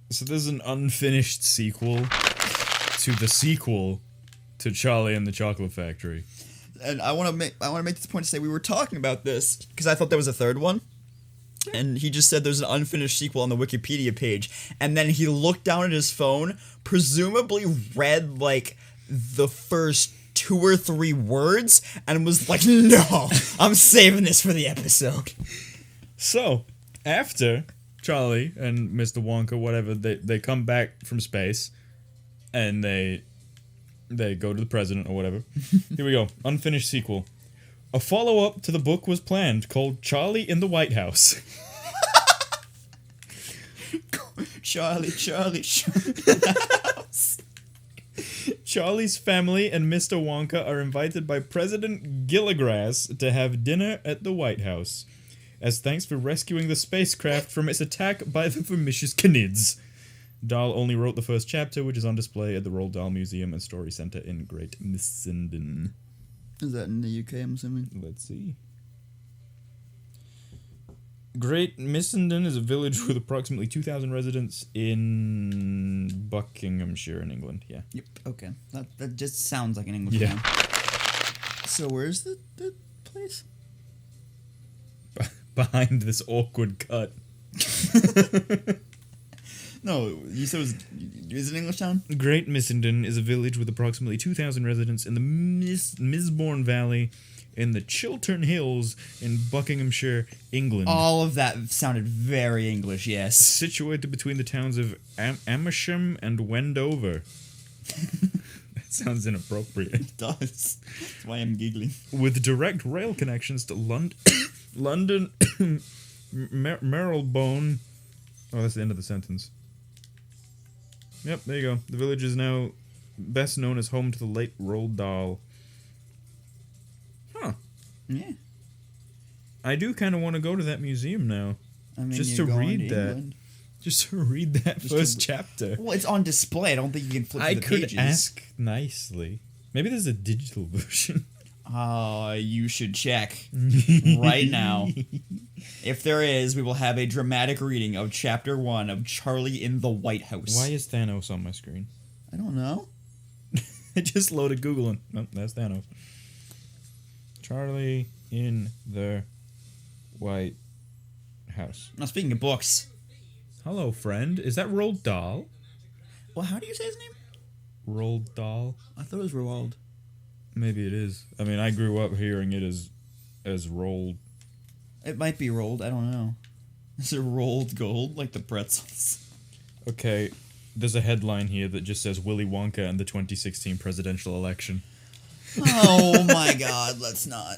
So there's an unfinished sequel to the sequel to Charlie and the Chocolate Factory. And I want to make this point to say we were talking about this because I thought there was a third one. And he just said there's an unfinished sequel on the Wikipedia page. And then he looked down at his phone, presumably read, like, the first 2 or 3 words, and was like, no, I'm saving this for the episode. So, after Charlie and Mr. Wonka, whatever, they come back from space, and they go to the president or whatever. Here we go. Unfinished sequel. A follow-up to the book was planned called Charlie in the White House. Charlie. Charlie's family and Mr. Wonka are invited by President Gilligrass to have dinner at the White House, as thanks for rescuing the spacecraft from its attack by the Vermicious Canids. Dahl only wrote the first chapter, which is on display at the Roald Dahl Museum and Story Centre in Great Missenden. Is that in the UK, I'm assuming? Let's see. Great Missenden is a village with approximately 2,000 residents in Buckinghamshire in England. Yeah. Yep, okay. That just sounds like an English Yeah. name. So where's the place? Behind this awkward cut. No, you said is it an English town? Great Missenden is a village with approximately 2,000 residents in the Misbourne Valley in the Chiltern Hills in Buckinghamshire, England. All of that sounded very English, yes. Situated between the towns of Amersham and Wendover. That sounds inappropriate. It does. That's why I'm giggling. With direct rail connections to London, Marylebone. Oh, that's the end of the sentence. Yep, there you go. The village is now best known as home to the late Roald Dahl. Huh. Yeah. I do kind of want to go to that museum now. I mean, just you're to going read to that. England. Just to read that first chapter. Well, it's on display. I don't think you can flip through the pages. I could ask nicely. Maybe there's a digital version. You should check right now. If there is, we will have a dramatic reading of Chapter 1 of Charlie in the White House. Why is Thanos on my screen? I don't know. I just loaded Google and... Nope, that's Thanos. Charlie in the White House. Now, speaking of books. Hello, friend. Is that Roald Dahl? Well, how do you say his name? Roald Dahl? I thought it was Roald. Maybe it is. I mean, I grew up hearing it as Roald. It might be rolled. I don't know. Is it rolled gold like the pretzels? Okay, there's a headline here that just says Willy Wonka and the 2016 presidential election. Oh my god, let's not.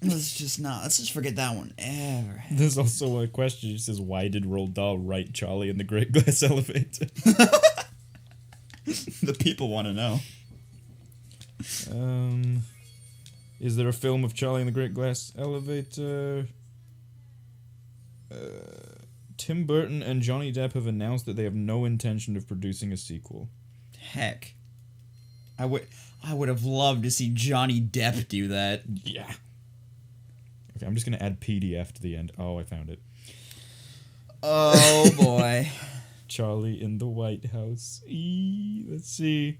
Let's just forget that one ever. There's also a question. It says, why did Roald Dahl write Charlie in the Great Glass Elevator? The people want to know. Is there a film of Charlie in the Great Glass Elevator? Tim Burton and Johnny Depp have announced that they have no intention of producing a sequel. Heck. I would have loved to see Johnny Depp do that. Yeah. Okay, I'm just gonna add PDF to the end. Oh, I found it. Oh boy. Charlie in the White House. Let's see.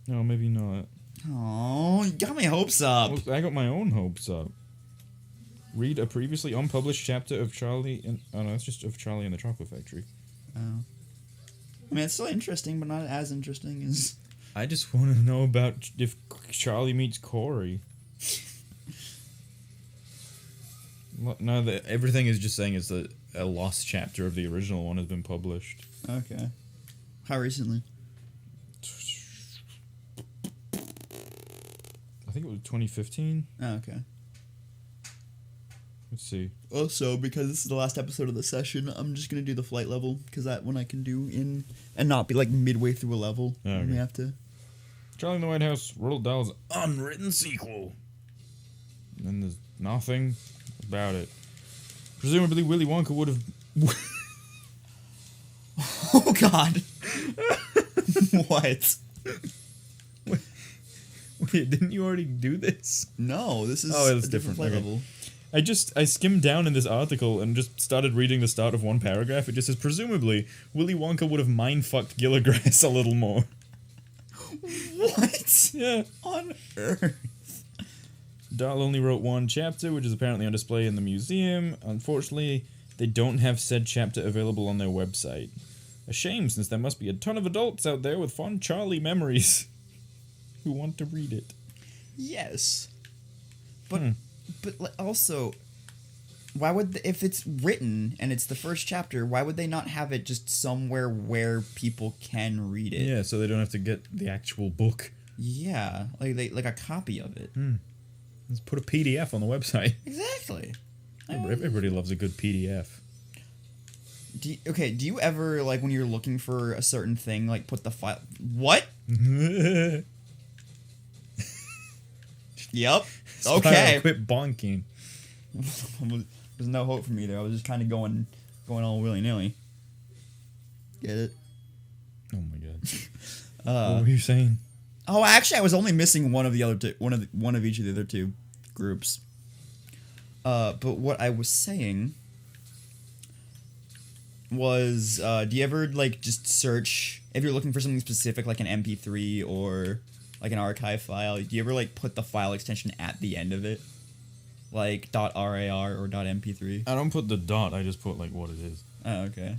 No, maybe not. Oh, you got my hopes up. Well, I got my own hopes up. Read a previously unpublished chapter of Charlie and... Oh, no, it's just of Charlie and the Chocolate Factory. Oh. I mean, it's still interesting, but not as interesting as... I just want to know about if Charlie meets Corey. No, everything is just saying it's a lost chapter of the original one has been published. Okay. How recently? I think it was 2015. Oh, okay. Let's see. Also, because this is the last episode of the session, I'm just going to do the flight level, because that one I can do in... And not be, like, midway through a level. Oh, okay. We have to... Charlie in the White House, Roald Dahl's unwritten sequel. And then there's nothing about it. Presumably Willy Wonka would have... Oh, God. What? Wait, didn't you already do this? No, this is it's a different flight okay. level. I skimmed down in this article and just started reading the start of one paragraph. It just says, presumably, Willy Wonka would have mind-fucked Gilligrass a little more. What? Yeah. On earth? Dahl only wrote one chapter, which is apparently on display in the museum. Unfortunately, they don't have said chapter available on their website. A shame, since there must be a ton of adults out there with fond Charlie memories who want to read it. Yes. But also, why would if it's written and it's the first chapter, why would they not have it just somewhere where people can read it? Yeah, so they don't have to get the actual book. Yeah, like a copy of it. Let's put a PDF on the website. Exactly. Everybody loves a good PDF. Do you ever, like, when you're looking for a certain thing, like, put the file... What? Yep. Okay. Spyro, quit bonking. There's no hope for me there. I was just kind of going all willy-nilly. Get it? Oh my god. What were you saying? Oh, actually, I was only missing one of the other two. One of each of the other two groups. But what I was saying was, do you ever, like, just search if you're looking for something specific, like an MP3 or like an archive file? Do you ever, like, put the file extension at the end of it, like .rar or .mp3? I don't put the dot. I just put like what it is. Oh, okay.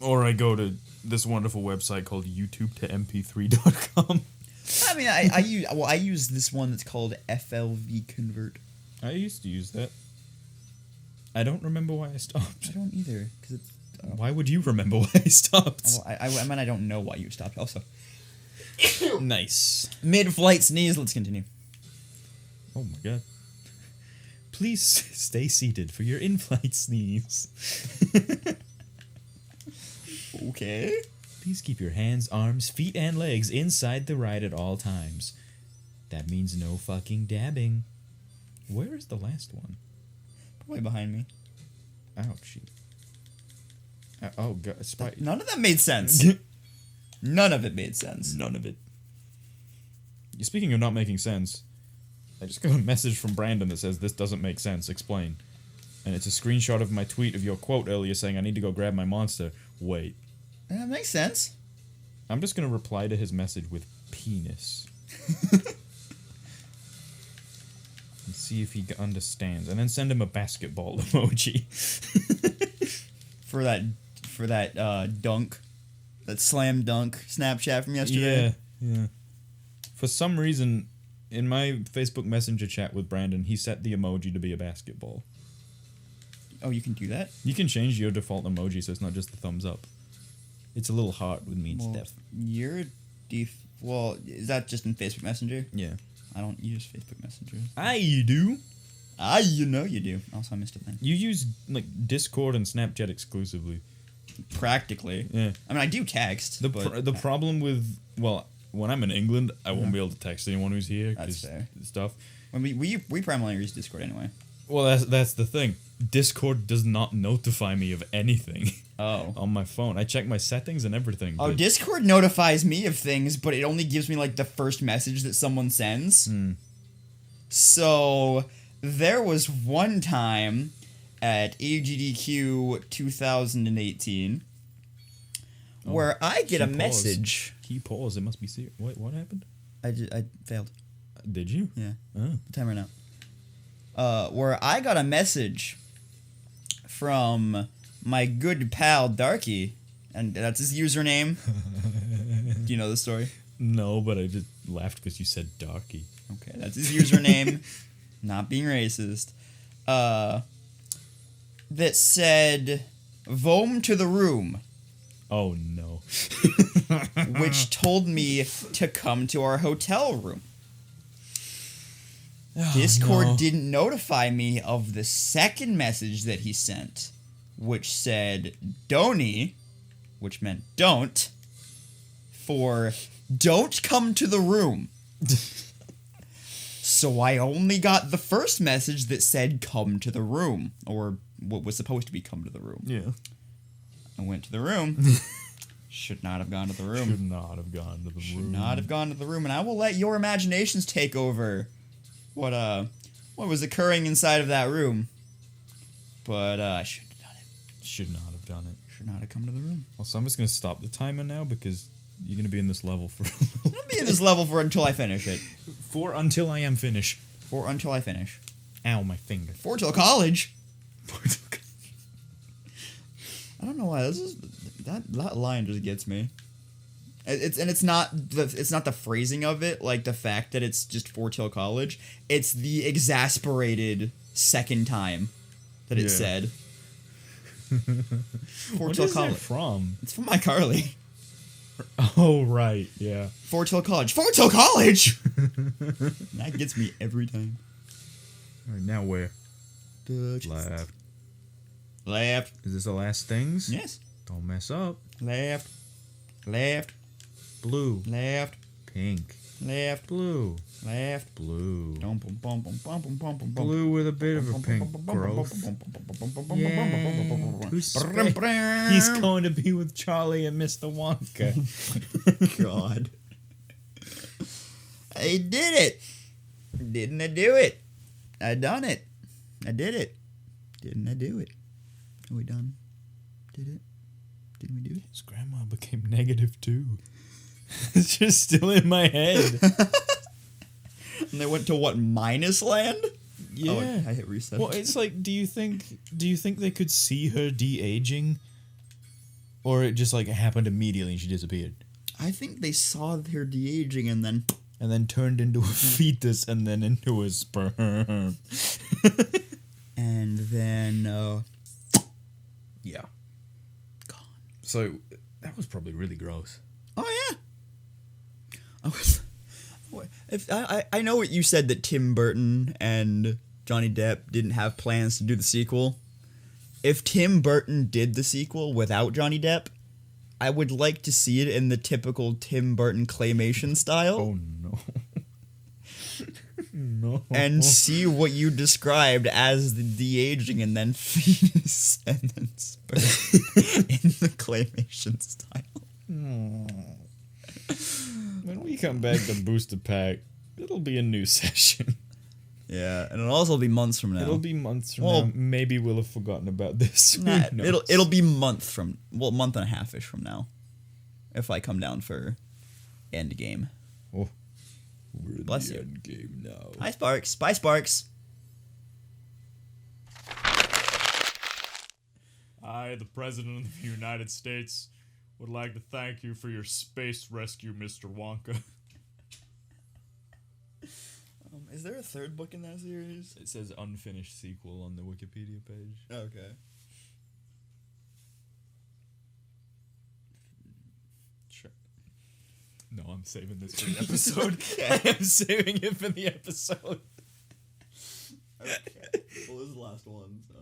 Or I go to this wonderful website called youtube-to-mp3.com. I mean, I use this one that's called FLV Convert. I used to use that. I don't remember why I stopped. I don't either, because it's... Why would you remember why I stopped? Oh, I mean, I don't know why you stopped, also. Nice. Mid-flight sneeze, let's continue. Oh my god. Please stay seated for your in-flight sneeze. Okay. Please keep your hands, arms, feet, and legs inside the ride at all times. That means no fucking dabbing. Where is the last one? Probably behind me. Ouchie. Oh god, None of that made sense. None of it made sense. None of it. Speaking of not making sense, I just got a message from Brandon that says, "This doesn't make sense, explain." And it's a screenshot of my tweet of your quote earlier saying, "I need to go grab my monster." Wait. That makes sense. I'm just gonna reply to his message with penis. And see if he understands. And then send him a basketball emoji. For that dunk. That slam dunk Snapchat from yesterday. Yeah. For some reason, in my Facebook Messenger chat with Brandon, he set the emoji to be a basketball. Oh, you can do that? You can change your default emoji so it's not just the thumbs up. It's a little heart with me and stuff. Well, is that just in Facebook Messenger? Yeah. I don't use Facebook Messenger. You do? You know you do. Also, I missed a thing. You use, like, Discord and Snapchat exclusively. Practically. Yeah. I mean, I do text. The problem with, well, when I'm in England, I won't be able to text anyone who's here. That's fair. Stuff. When we primarily use Discord anyway. Well, that's the thing. Discord does not notify me of anything. Oh. On my phone. I check my settings and everything. Oh, Discord notifies me of things, but it only gives me, like, the first message that someone sends. So, there was one time at AGDQ 2018 where I get a message. Key pause. It must be serious. Wait, what happened? I failed. Did you? Yeah. Oh. The timer now. Where I got a message from my good pal Darky, and that's his username. Do you know the story? No, but I just laughed because you said Darky. Okay, that's his username. Not being racist. That said, "Vom to the room." Oh no. Which told me to come to our hotel room. Discord didn't notify me of the second message that he sent, which said "Doni," which meant don't, for "don't come to the room." So I only got the first message that said "come to the room," or what was supposed to be "come to the room." Yeah. I went to the room. Should not have gone to the room. Should not have gone to the room. Not have gone to the room, and I will let your imaginations take over what what was occurring inside of that room. But I shouldn't have done it. Should not have done it. Should not have come to the room. Also, I'm just gonna stop the timer now because you're gonna be in this level for. I'm gonna be in this level for until I finish it. For until I am finished. For until I finish. Ow, my finger. For till college. I don't know why that line just gets me. It's not the phrasing of it, like the fact that it's just for till college. It's the exasperated second time that it said. For till college. It from? It's from iCarly. Oh right, yeah. For till college. For till college. That gets me every time. All right, now where? Left. Left. Is this the last things? Yes. Don't mess up. Left. Left. Blue. Left. Pink. Left. Blue. Left. Blue. Blue Blue with a bit of a pink growth. Yeah. He's going to be with Charlie and Mr. Wonka. God. I did it. Didn't I do it? I done it. I did it. Didn't I do it? Are we done? Did it? Didn't we do it? His grandma became -2. It's just still in my head. And they went to what, minus land? Yeah. Oh, I hit reset. Well, it's like, do you think they could see her de-aging? Or it just like happened immediately and she disappeared? I think they saw her de-aging and then turned into a fetus and then into a sperm. And then yeah. Gone. So that was probably really gross. Oh yeah. I know what you said, that Tim Burton and Johnny Depp didn't have plans to do the sequel. If Tim Burton did the sequel without Johnny Depp, I would like to see it in the typical Tim Burton claymation style. Oh no. No. And see what you described as the de-aging and then fetus and then sperm in the claymation style. When we come back to BoosterPack, it'll be a new session. Yeah, and it'll also be months from now. It'll be months from now. Maybe we'll have forgotten about this. Nah, it'll be month and a half-ish from now. If I come down for Endgame. Oh, we're in Bless the you. Endgame now. Hi, Sparks. Bye, Sparks. I, the President of the United States, would like to thank you for your space rescue, Mr. Wonka. Is there a third book in that series? It says unfinished sequel on the Wikipedia page. Okay. Sure. No, I'm saving this for the episode. I am saving it for the episode. Okay. Well, this is the last one. So.